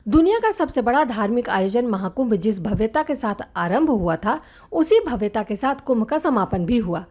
दुनिया का सबसे बड़ा धार्मिक आयोजन महाकुंभ जिस भव्यता के साथ आरंभ हुआ था, उसी भव्यता के साथ कुंभ का समापन भी हुआ।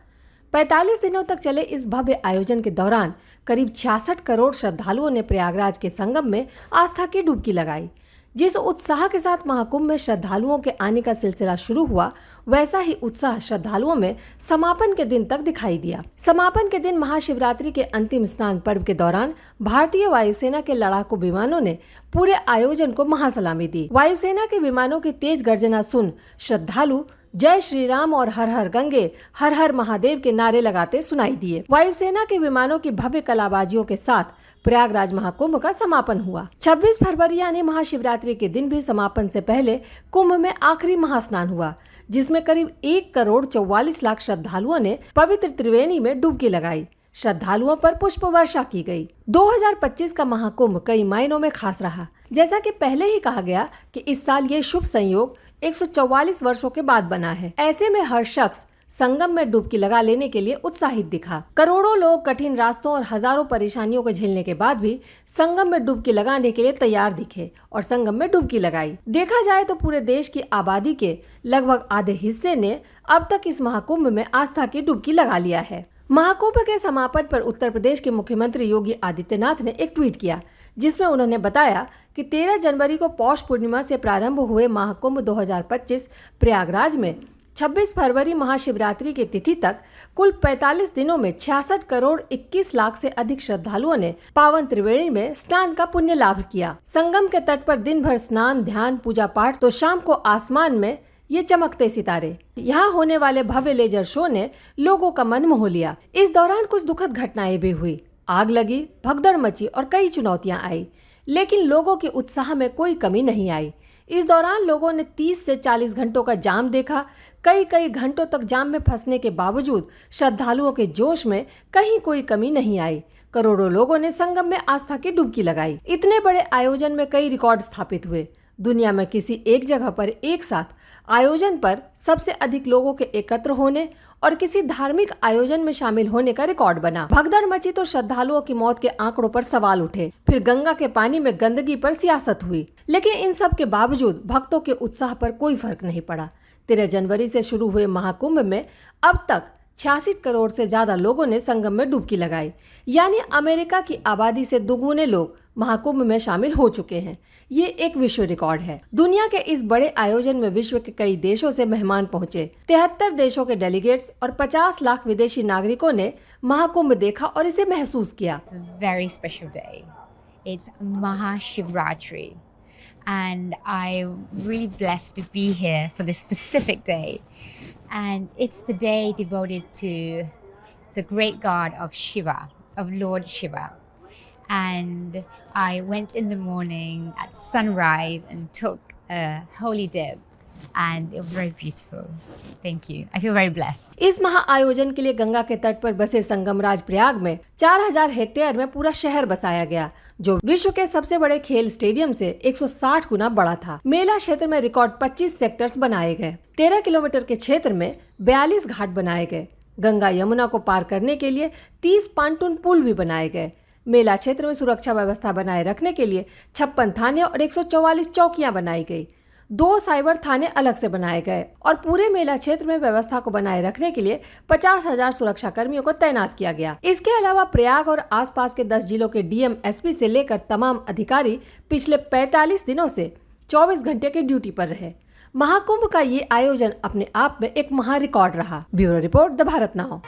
45 दिनों तक चले इस भव्य आयोजन के दौरान करीब 66 करोड़ श्रद्धालुओं ने प्रयागराज के संगम में आस्था की डुबकी लगाई। जिस उत्साह के साथ महाकुंभ में श्रद्धालुओं के आने का सिलसिला शुरू हुआ, वैसा ही उत्साह श्रद्धालुओं में समापन के दिन तक दिखाई दिया। समापन के दिन महाशिवरात्रि के अंतिम स्नान पर्व के दौरान भारतीय वायुसेना के लड़ाकू विमानों ने पूरे आयोजन को महासलामी दी। वायुसेना के विमानों की तेज गर्जना सुन श्रद्धालु जय श्री राम और हर हर गंगे, हर हर महादेव के नारे लगाते सुनाई दिए। वायुसेना के विमानों की भव्य कलाबाजियों के साथ प्रयागराज महाकुंभ का समापन हुआ। 26 फरवरी यानी महाशिवरात्रि के दिन भी समापन से पहले कुंभ में आखिरी महास्नान हुआ, जिसमें करीब 1 करोड़ 44 लाख श्रद्धालुओं ने पवित्र त्रिवेणी में डुबकी लगाई। श्रद्धालुओं पर पुष्प वर्षा की गई। 2025 का महाकुंभ कई मायनों में खास रहा। जैसा कि पहले ही कहा गया कि इस साल ये शुभ संयोग 144 वर्षों के बाद बना है। ऐसे में हर शख्स संगम में डुबकी लगा लेने के लिए उत्साहित दिखा। करोड़ों लोग कठिन रास्तों और हजारों परेशानियों को झेलने के बाद भी संगम में डुबकी लगाने के लिए तैयार दिखे और संगम में डुबकी लगाई। देखा जाए तो पूरे देश की आबादी के लगभग आधे हिस्से ने अब तक इस महाकुंभ में आस्था की डुबकी लगा लिया है। महाकुंभ के समापन पर उत्तर प्रदेश के मुख्यमंत्री योगी आदित्यनाथ ने एक ट्वीट किया, जिसमें उन्होंने बताया कि 13 जनवरी को पौष पूर्णिमा से प्रारंभ हुए महाकुंभ 2025 प्रयागराज में 26 फरवरी महाशिवरात्रि की तिथि तक कुल 45 दिनों में 66 करोड़ 21 लाख से अधिक श्रद्धालुओं ने पावन त्रिवेणी में स्नान का पुण्य लाभ किया। संगम के तट पर दिन भर स्नान, ध्यान, पूजा पाठ तो शाम को आसमान में ये चमकते सितारे। यहाँ होने वाले भव्य लेजर शो ने लोगों का मन मोह लिया। इस दौरान कुछ दुखद घटनाएं भी हुई। आग लगी, भगदड़ मची और कई चुनौतियां आई, लेकिन लोगों के उत्साह में कोई कमी नहीं आई। इस दौरान लोगों ने 30 से 40 घंटों का जाम देखा। कई घंटों तक जाम में फंसने के बावजूद श्रद्धालुओं के जोश में कहीं कोई कमी नहीं आई। करोड़ों लोगों ने संगम में आस्था की डुबकी लगाई। इतने बड़े आयोजन में कई रिकॉर्ड स्थापित हुए। दुनिया में किसी एक जगह पर एक साथ आयोजन पर सबसे अधिक लोगों के एकत्र होने और किसी धार्मिक आयोजन में शामिल होने का रिकॉर्ड बना। भगदड़ मची तो श्रद्धालुओं की मौत के आंकड़ों पर सवाल उठे। फिर गंगा के पानी में गंदगी पर सियासत हुई, लेकिन इन सब के बावजूद भक्तों के उत्साह पर कोई फर्क नहीं पड़ा। 13 जनवरी से शुरू हुए महाकुंभ में अब तक 86 करोड़ से ज्यादा लोगों ने संगम में डुबकी लगाई, यानी अमेरिका की आबादी से दुगुने लोग महाकुंभ में शामिल हो चुके हैं। ये एक विश्व रिकॉर्ड है। दुनिया के इस बड़े आयोजन में विश्व के कई देशों से मेहमान पहुंचे। 73 देशों के डेलीगेट्स और 50 लाख विदेशी नागरिकों ने महाकुंभ देखा और इसे महसूस किया। It's a very special day. It's Mahashivratri, and I'm really blessed to be here for this specific day. And it's the day devoted to the great god of Shiva, of Lord Shiva. And I went in the morning at sunrise and took a holy dip, and it was very beautiful. Thank you. I feel very blessed. इस महा आयोजन के लिए गंगा के तट पर बसे संगमराज प्रयाग में 4000 हेक्टेयर में पूरा शहर बसाया गया, जो विश्व के सबसे बड़े खेल स्टेडियम से 160 गुना बड़ा था। मेला क्षेत्र में रिकॉर्ड 25 सेक्टर्स बनाए गए। 13 किलोमीटर के क्षेत्र में 42 घाट बनाए गए। गंगा यमुना को पार करने के लिए 30 पांटून पुल भी बनाए गए। मेला क्षेत्र में सुरक्षा व्यवस्था बनाए रखने के लिए 56 थाने और 144 चौकियां बनाई गई। 2 साइबर थाने अलग से बनाए गए और पूरे मेला क्षेत्र में व्यवस्था को बनाए रखने के लिए 50,000 सुरक्षा कर्मियों को तैनात किया गया। इसके अलावा प्रयाग और आसपास के 10 जिलों के डीएम, एसपी से लेकर तमाम अधिकारी पिछले 45 दिनों से 24 घंटे की ड्यूटी पर रहे। महाकुंभ का ये आयोजन अपने आप में एक महा रिकॉर्ड रहा। Bureau report, the Bharat now.